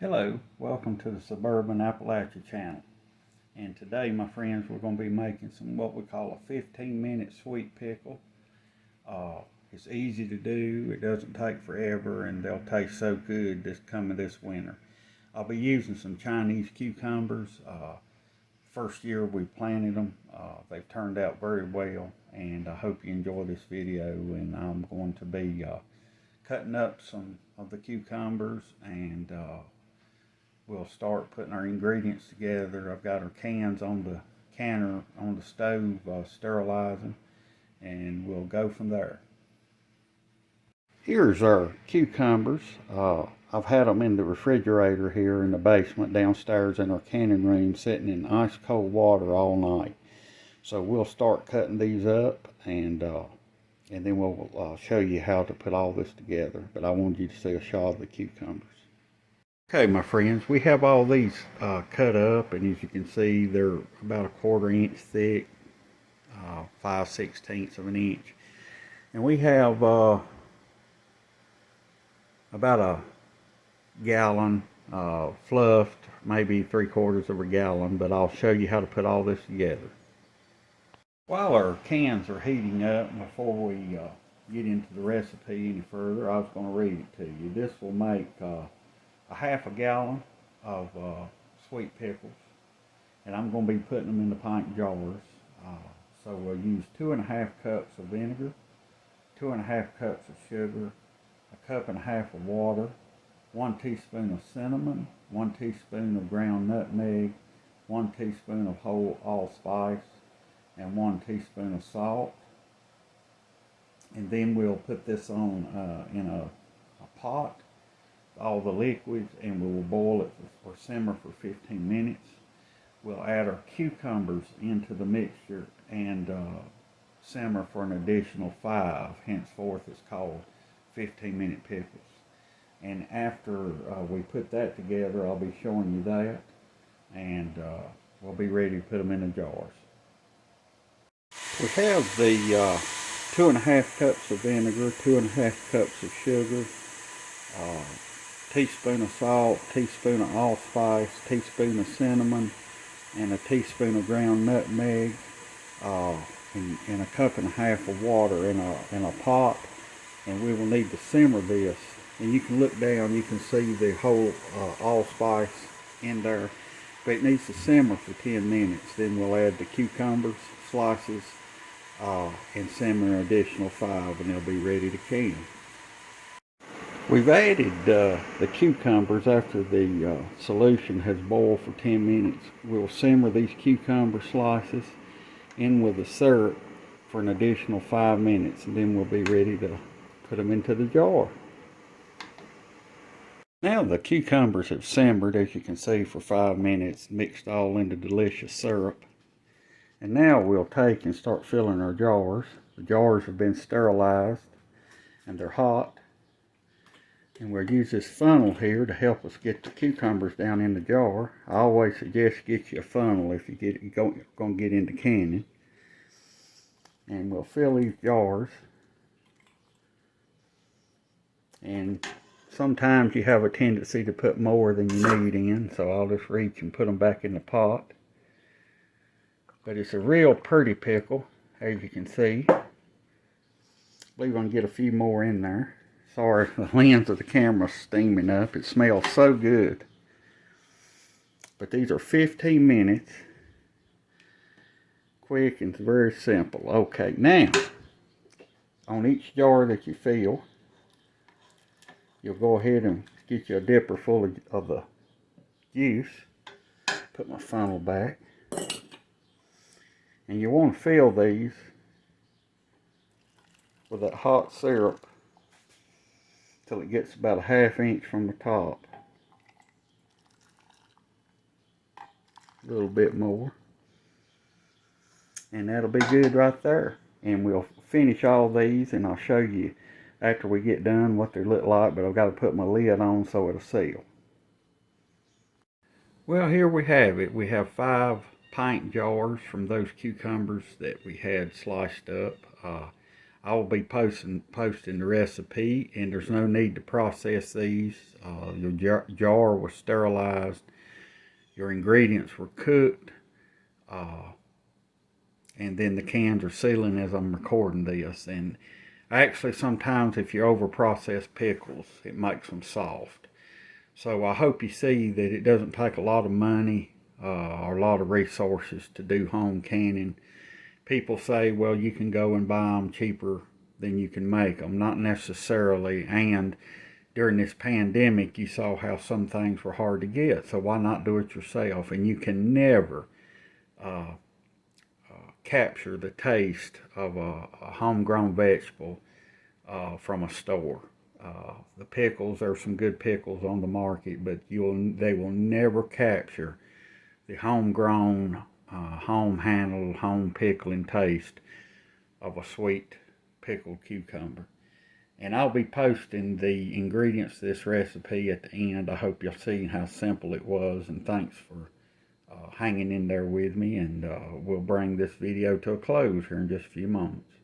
Hello, welcome to the Suburban Appalachia Channel. And today, my friends, we're going to be making what we call a 15-minute sweet pickle. It's easy to do, it doesn't take forever, and they'll taste so good this winter. I'll be using some Chinese cucumbers. First year we planted them. They've turned out very well, and I hope you enjoy this video. And I'm going to be cutting up some of the cucumbers, and we'll start putting our ingredients together. I've got our cans on the canner on the stove sterilizing, and we'll go from there. Here's our cucumbers. I've had them in the refrigerator here in the basement downstairs in our canning room, sitting in ice cold water all night. So we'll start cutting these up, and then we'll show you how to put all this together. But I wanted you to see a shot of the cucumbers. Okay, my friends, we have all these cut up, and as you can see, they're about a 1/4 inch thick, 5/16 of an inch. And we have about a gallon fluffed, maybe 3/4 of a gallon, but I'll show you how to put all this together. While our cans are heating up, before we get into the recipe any further, I was going to read it to you. This will make a 1/2 gallon of sweet pickles, and I'm going to be putting them in the pint jars. So we'll use 2½ cups of vinegar, 2½ cups of sugar, 1½ cups of water, 1 teaspoon of cinnamon, 1 teaspoon of ground nutmeg, 1 teaspoon of whole allspice, and 1 teaspoon of salt. And then we'll put this on in a pot, all the liquids, and we will boil it or simmer for 15 minutes. We'll add our cucumbers into the mixture and simmer for an additional 5. Henceforth, it's called 15-minute pickles. And after we put that together, I'll be showing you that, and we'll be ready to put them in the jars. We have the 2½ cups of vinegar, 2½ cups of sugar, teaspoon of salt, teaspoon of allspice, teaspoon of cinnamon, and a teaspoon of ground nutmeg, and 1½ cups of water in a pot. And we will need to simmer this. And you can look down, you can see the whole allspice in there, but it needs to simmer for 10 minutes. Then we'll add the cucumbers, slices, and simmer an additional 5, and they'll be ready to can. We've added the cucumbers after the solution has boiled for 10 minutes. We'll simmer these cucumber slices in with the syrup for an additional 5 minutes, and then we'll be ready to put them into the jar. Now the cucumbers have simmered, as you can see, for 5 minutes, mixed all into delicious syrup. And now we'll take and start filling our jars. The jars have been sterilized and they're hot. And we'll use this funnel here to help us get the cucumbers down in the jar. I always suggest get you a funnel if you're going to get into canning. And we'll fill these jars. And sometimes you have a tendency to put more than you need in, so I'll just reach and put them back in the pot. But it's a real pretty pickle, as you can see. I believe I'm going to get a few more in there. Sorry, the lens of the camera's steaming up. It smells so good. But these are 15 minutes. Quick and very simple. Okay, now, on each jar that you fill, you'll go ahead and get you a dipper full of the juice. Put my funnel back. And you want to fill these with that hot syrup till it gets about a 1/2 inch from the top. A little bit more. And that'll be good right there. And we'll finish all these, and I'll show you after we get done what they look like, but I've got to put my lid on so it'll seal. Well, here we have it. We have 5 pint jars from those cucumbers that we had sliced up. I will be posting the recipe, and there's no need to process these. Your jar was sterilized, your ingredients were cooked, and then the cans are sealing as I'm recording this. And actually, sometimes if you over process pickles, it makes them soft. So I hope you see that it doesn't take a lot of money or a lot of resources to do home canning. People say, well, you can go and buy them cheaper than you can make them. Not necessarily. And during this pandemic, you saw how some things were hard to get. So why not do it yourself? And you can never capture the taste of a homegrown vegetable from a store. The pickles, there's some good pickles on the market, but they will never capture the homegrown, home-handled, home pickling taste of a sweet pickled cucumber. And I'll be posting the ingredients to this recipe at the end. I hope you'll see how simple it was, and thanks for hanging in there with me, and we'll bring this video to a close here in just a few moments.